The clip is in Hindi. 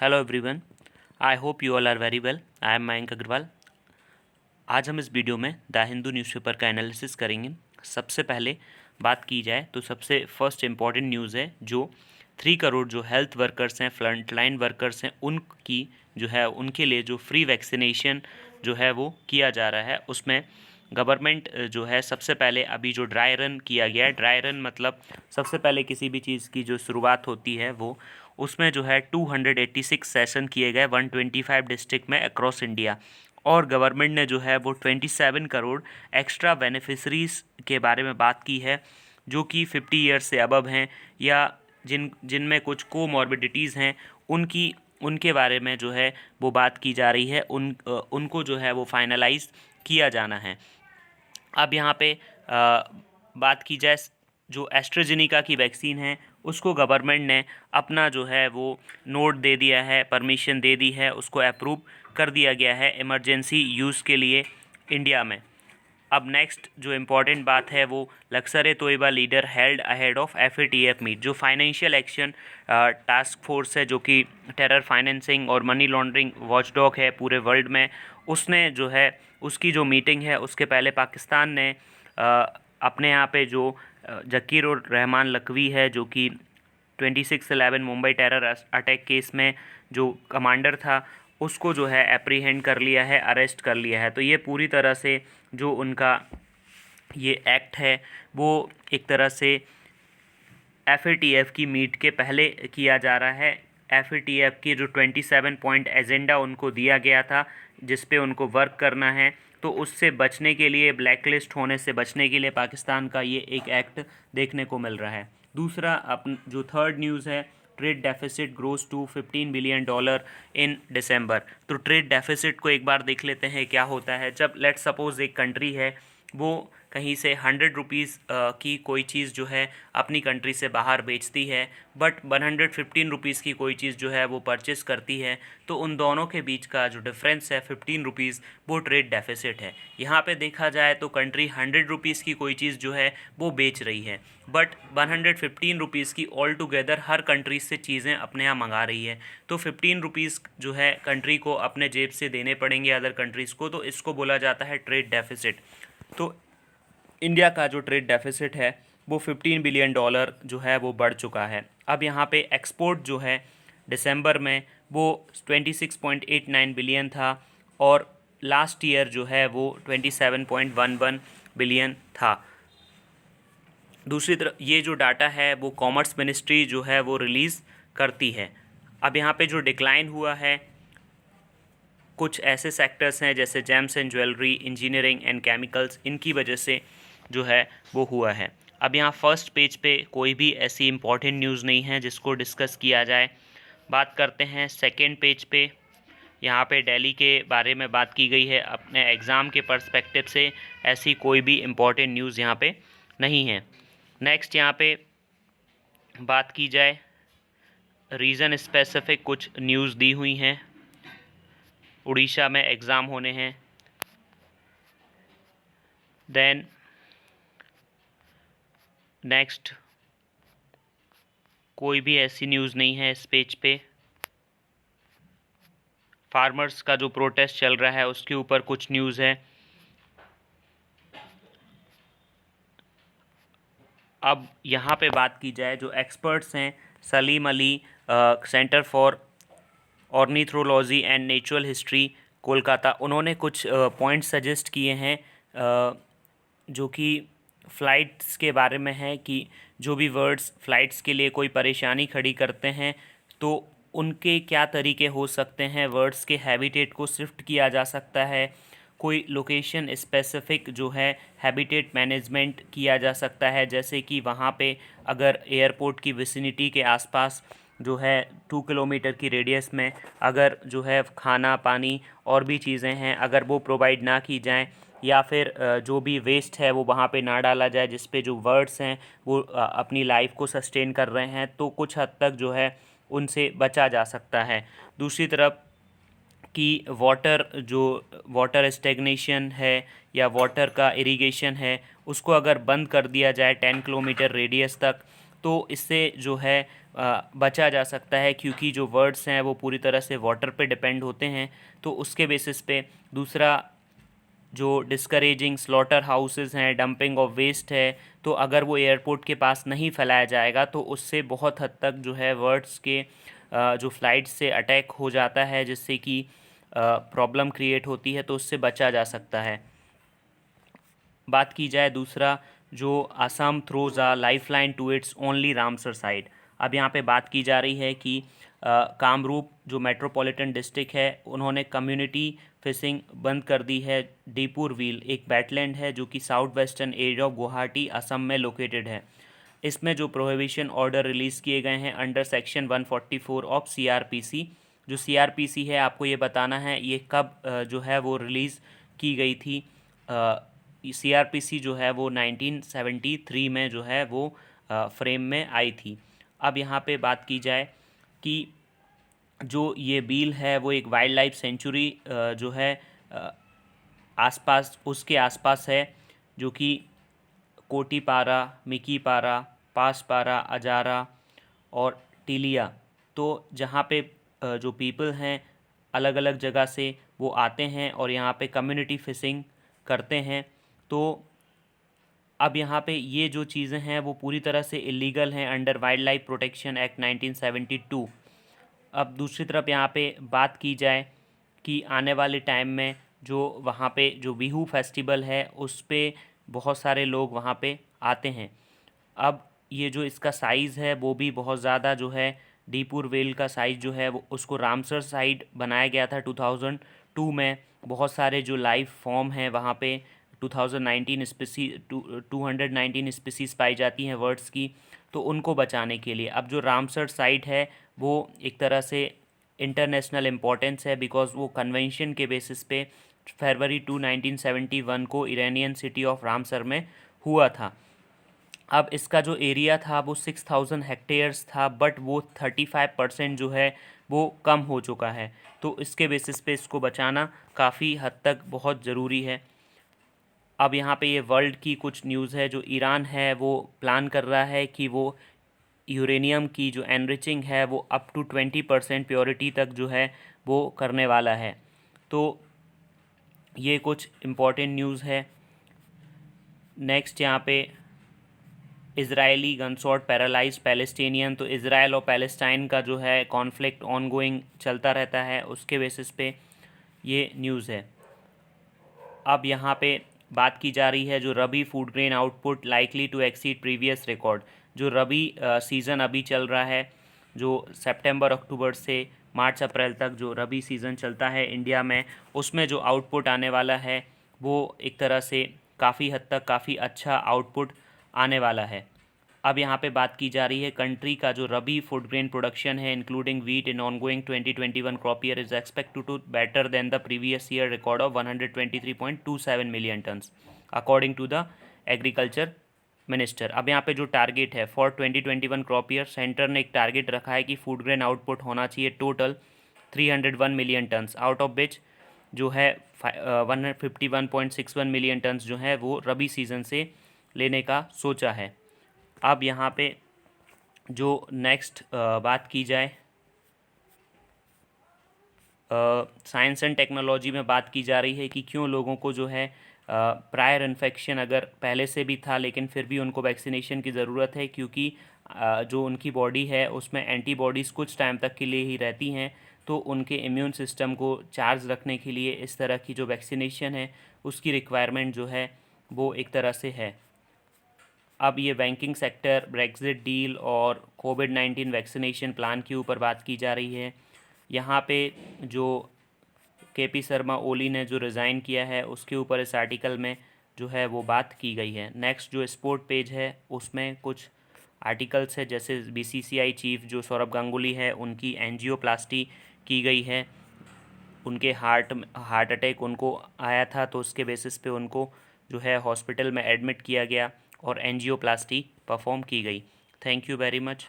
Hello everyone, I hope you all are very well. I am Mayank Agarwal. आज हम इस वीडियो में द हिंदू न्यूज़पेपर का एनालिसिस करेंगे। सबसे पहले बात की जाए तो सबसे फर्स्ट इम्पॉर्टेंट न्यूज़ है जो 3 करोड़ जो हेल्थ वर्कर्स हैं, फ्रंटलाइन वर्कर्स हैं, उनकी जो है उनके लिए जो फ्री वैक्सीनेशन जो है वो किया जा रहा है। उसमें गवर्नमेंट जो है सबसे पहले अभी जो ड्राई रन किया गया है, ड्राई रन मतलब सबसे पहले किसी भी चीज़ की जो शुरुआत होती है वो उसमें जो है 286 सेशन किए गए 125 डिस्ट्रिक्ट में अक्रॉस इंडिया। और गवर्नमेंट ने जो है वो 27 करोड़ एक्स्ट्रा बेनिफिशरीज के बारे में बात की है जो कि 50 ईयर्स से अबव हैं या जिनमें कुछ कोमॉर्बिडिटीज़ हैं उनके बारे में जो है वो बात की जा रही है। उनको जो है वो फाइनलाइज किया जाना है। अब यहाँ पे बात की जाए जो एस्ट्राजेनेका की वैक्सीन है उसको गवर्नमेंट ने अपना जो है वो नोट दे दिया है, परमिशन दे दी है, उसको अप्रूव कर दिया गया है इमरजेंसी यूज़ के लिए इंडिया में। अब नेक्स्ट जो इम्पॉर्टेंट बात है वो Lashkar Toiba leader held ahead of FATF meet. जो फाइनेंशियल एक्शन टास्क फोर्स है जो कि टेरर फाइनेंसिंग और मनी लॉन्ड्रिंग वॉचडॉग है पूरे वर्ल्ड में, उसने जो है उसकी जो मीटिंग है उसके पहले पाकिस्तान ने अपने यहाँ पे जो जकीर उर रहमान लखवी है जो कि 26/11 मुंबई टेरर अटैक केस में जो कमांडर था उसको जो है एप्रीहेंड कर लिया है, अरेस्ट कर लिया है। तो ये पूरी तरह से जो उनका ये एक्ट है वो एक तरह से FATF की मीट के पहले किया जा रहा है। FATF की जो 27 पॉइंट एजेंडा उनको दिया गया था जिस पे उनको वर्क करना है, तो उससे बचने के लिए, ब्लैकलिस्ट होने से बचने के लिए पाकिस्तान का ये एक एक्ट देखने को मिल रहा है। दूसरा जो थर्ड न्यूज़ है, trade deficit grows to $15 billion in December. तो ट्रेड डेफिसिट को एक बार देख लेते हैं क्या होता है। जब लेट सपोज एक कंट्री है वो कहीं से 100 रुपीज़ की कोई चीज़ जो है अपनी कंट्री से बाहर बेचती है, बट 115 रुपीज़ की कोई चीज़ जो है वो परचेस करती है, तो उन दोनों के बीच का जो डिफरेंस है 15 रुपीज़, वो ट्रेड डेफिसिट है। यहाँ पे देखा जाए तो कंट्री 100 रुपीज़ की कोई चीज़ जो है वो बेच रही है, बट 115 रुपीज़ की ऑल टुगेदर हर कंट्री से चीज़ें अपने यहाँ मंगा रही है। तो 15 रुपीज़ जो है कंट्री को अपने जेब से देने पड़ेंगे अदर कंट्रीज़ को, तो इसको बोला जाता है ट्रेड डेफिसिट। तो इंडिया का जो ट्रेड डेफिसिट है वो $15 बिलियन जो है वो बढ़ चुका है। अब यहाँ पे एक्सपोर्ट जो है दिसंबर में वो 26.89 बिलियन था और लास्ट ईयर जो है वो 27.11 बिलियन था। दूसरी तरफ ये जो डाटा है वो कॉमर्स मिनिस्ट्री जो है वो रिलीज़ करती है। अब यहाँ पे जो डिक्लाइन हुआ है कुछ ऐसे सेक्टर्स हैं जैसे James and jewellery, engineering and chemicals, इनकी वजह से जो है वो हुआ है। अब यहाँ फर्स्ट पेज पे कोई भी ऐसी इम्पॉर्टेंट न्यूज़ नहीं है जिसको डिस्कस किया जाए। बात करते हैं सेकेंड पेज पे। यहाँ पे दिल्ली के बारे में बात की गई है अपने एग्ज़ाम के पर्सपेक्टिव से। ऐसी कोई भी इम्पॉर्टेंट न्यूज़ यहाँ पे नहीं है। नेक्स्ट यहाँ पे बात की जाए, रीज़न स्पेसिफिक कुछ न्यूज़ दी हुई हैं। उड़ीसा में एग्ज़ाम होने हैं। देन नेक्स्ट कोई भी ऐसी न्यूज़ नहीं है इस पेज पे। फार्मर्स का जो प्रोटेस्ट चल रहा है उसके ऊपर कुछ न्यूज़ है। अब यहाँ पे बात की जाए, जो एक्सपर्ट्स हैं Salim Ali, Centre for Ornithology and natural history Kolkata, उन्होंने कुछ पॉइंट सजेस्ट किए हैं जो कि फ़्लाइट्स के बारे में है कि जो भी वर्ड्स फ़्लाइट्स के लिए कोई परेशानी खड़ी करते हैं तो उनके क्या तरीके हो सकते हैं। वर्ड्स के हैबिटेट को शिफ्ट किया जा सकता है, कोई लोकेशन स्पेसिफिक जो है हैबिटेट मैनेजमेंट किया जा सकता है, जैसे कि वहाँ पे अगर एयरपोर्ट की विसिनिटी के आसपास जो है 2 किलोमीटर की रेडियस में अगर जो है खाना पानी और भी चीज़ें हैं अगर वो प्रोवाइड ना की जाएं, या फिर जो भी वेस्ट है वो वहाँ पे ना डाला जाए जिस पे जो बर्ड्स हैं वो अपनी लाइफ को सस्टेन कर रहे हैं, तो कुछ हद तक जो है उनसे बचा जा सकता है। दूसरी तरफ कि वाटर स्टेगनेशन है या वाटर का इरिगेशन है उसको अगर बंद कर दिया जाए 10 किलोमीटर रेडियस तक, तो इससे जो है बचा जा सकता है, क्योंकि जो वर्ड्स हैं वो पूरी तरह से वाटर पे डिपेंड होते हैं। तो उसके बेसिस पे दूसरा जो डिस्करेजिंग स्लॉटर हाउसेस हैं, डंपिंग ऑफ वेस्ट है, तो अगर वो एयरपोर्ट के पास नहीं फैलाया जाएगा तो उससे बहुत हद तक जो है वर्ड्स के जो फ्लाइट्स से अटैक हो जाता है, जिससे कि प्रॉब्लम क्रिएट होती है, तो उससे बचा जा सकता है। बात की जाए दूसरा, जो Assam throws a lifeline to its only Ramsar site. अब यहाँ पे बात की जा रही है कि कामरूप जो मेट्रोपॉलिटन डिस्ट्रिक्ट है, उन्होंने कम्युनिटी फिशिंग बंद कर दी है। डीपुर व्हील एक वेटलैंड है जो कि south western area of Guwahati Assam में लोकेटेड है। इसमें जो प्रोहिबिशन ऑर्डर रिलीज़ किए गए हैं अंडर सेक्शन 144 ऑफ सीआरपीसी। जो सीआरपीसी है, आपको ये बताना है ये कब जो है वो रिलीज़ की गई थी। सीआरपीसी जो है वो 1973 में जो है वो फ्रेम में आई थी। अब यहाँ पे बात की जाए कि जो ये बील है वो एक वाइल्ड लाइफ सेंचुरी जो है आसपास, उसके आसपास है, जो कि कोटीपारा, मिकीपारा, पासपारा, अजारा और टीलिया। तो जहाँ पे जो पीपल हैं अलग अलग जगह से वो आते हैं और यहाँ पे कम्युनिटी फिशिंग करते हैं। तो अब यहाँ पे ये जो चीज़ें हैं वो पूरी तरह से इलीगल हैं under wild life protection act 1972। अब दूसरी तरफ यहाँ पे बात की जाए कि आने वाले टाइम में जो वहाँ पे जो बिहू फेस्टिवल है उस पे बहुत सारे लोग वहाँ पे आते हैं। अब ये जो इसका साइज़ है वो भी बहुत ज़्यादा जो है, डीपुर वेल का साइज़ जो है वो उसको रामसर साइट बनाया गया था 2002 में। बहुत सारे जो लाइफ फॉर्म हैं वहाँ पे 2019 219 स्पीसीज़ पाई जाती हैं वर्ड्स की, तो उनको बचाने के लिए अब जो रामसर साइट है वो एक तरह से इंटरनेशनल इम्पोर्टेंस है, बिकॉज वो कन्वेंशन के बेसिस पे फरवरी 2 1971 को इरानियन सिटी ऑफ रामसर में हुआ था। अब इसका जो एरिया था वो 6000 हेक्टेयर्स था, बट वो 35% जो है वो कम हो चुका है। तो इसके बेसिस पे इसको बचाना काफ़ी हद तक बहुत ज़रूरी है। अब यहाँ पे ये वर्ल्ड की कुछ न्यूज़ है। जो ईरान है वो प्लान कर रहा है कि वो यूरेनियम की जो एनरिचिंग है वो अप टू 20% प्योरिटी तक जो है वो करने वाला है। तो ये कुछ इम्पॉर्टेंट न्यूज़ है। नेक्स्ट यहाँ पे इज़राइली गनशॉट पैरालाइज पैलेस्टीनियन। तो इज़राइल और पैलेस्टाइन का जो है कॉन्फ्लिक्ट ऑनगोइंग चलता रहता है, उसके बेसिस पे ये न्यूज़ है। अब यहाँ पे बात की जा रही है जो rabi food grain output likely to exceed previous record. जो रबी सीज़न अभी चल रहा है, जो सितंबर अक्टूबर से मार्च अप्रैल तक जो रबी सीज़न चलता है इंडिया में, उसमें जो आउटपुट आने वाला है वो एक तरह से काफ़ी हद तक काफ़ी अच्छा आउटपुट आने वाला है। अब यहाँ पे बात की जा रही है कंट्री का जो रबी फूड ग्रेन प्रोडक्शन है including wheat in ongoing 2021 crop year is expected to better than the previous year record of 123.27 million tonnes according to the agriculture minister. अब यहाँ पे जो टारगेट है फॉर 2021 क्रॉप ईयर, सेंटर ने एक टारगेट रखा है कि फूड ग्रेन आउटपुट होना चाहिए total 301 million turns, out of which जो है 151.61 मिलियन टन्स जो है वो रबी सीज़न से लेने का सोचा है। अब यहाँ पे जो नेक्स्ट बात की जाए साइंस एंड टेक्नोलॉजी में बात की जा रही है कि क्यों लोगों को जो है प्रायर इन्फेक्शन अगर पहले से भी था लेकिन फिर भी उनको वैक्सीनेशन की ज़रूरत है, क्योंकि जो उनकी बॉडी है उसमें एंटीबॉडीज़ कुछ टाइम तक के लिए ही रहती हैं। तो उनके इम्यून सिस्टम को चार्ज रखने के लिए इस तरह की जो वैक्सीनेशन है उसकी रिक्वायरमेंट जो है वो एक तरह से है। अब ये बैंकिंग सेक्टर, ब्रेक्जिट डील और कोविड-19 वैक्सीनेशन प्लान के ऊपर बात की जा रही है। यहाँ पे जो केपी शर्मा ओली ने जो रिज़ाइन किया है उसके ऊपर इस आर्टिकल में जो है वो बात की गई है। नेक्स्ट जो स्पोर्ट पेज है उसमें कुछ आर्टिकल्स है, जैसे बीसीसीआई चीफ जो सौरभ गांगुली है उनकी एंजियोप्लास्टी की गई है। उनके हार्ट अटैक उनको आया था, तो उसके बेसिस पे उनको जो है हॉस्पिटल में एडमिट किया गया और एंजियोप्लास्टी परफॉर्म की गई। Thank you very much.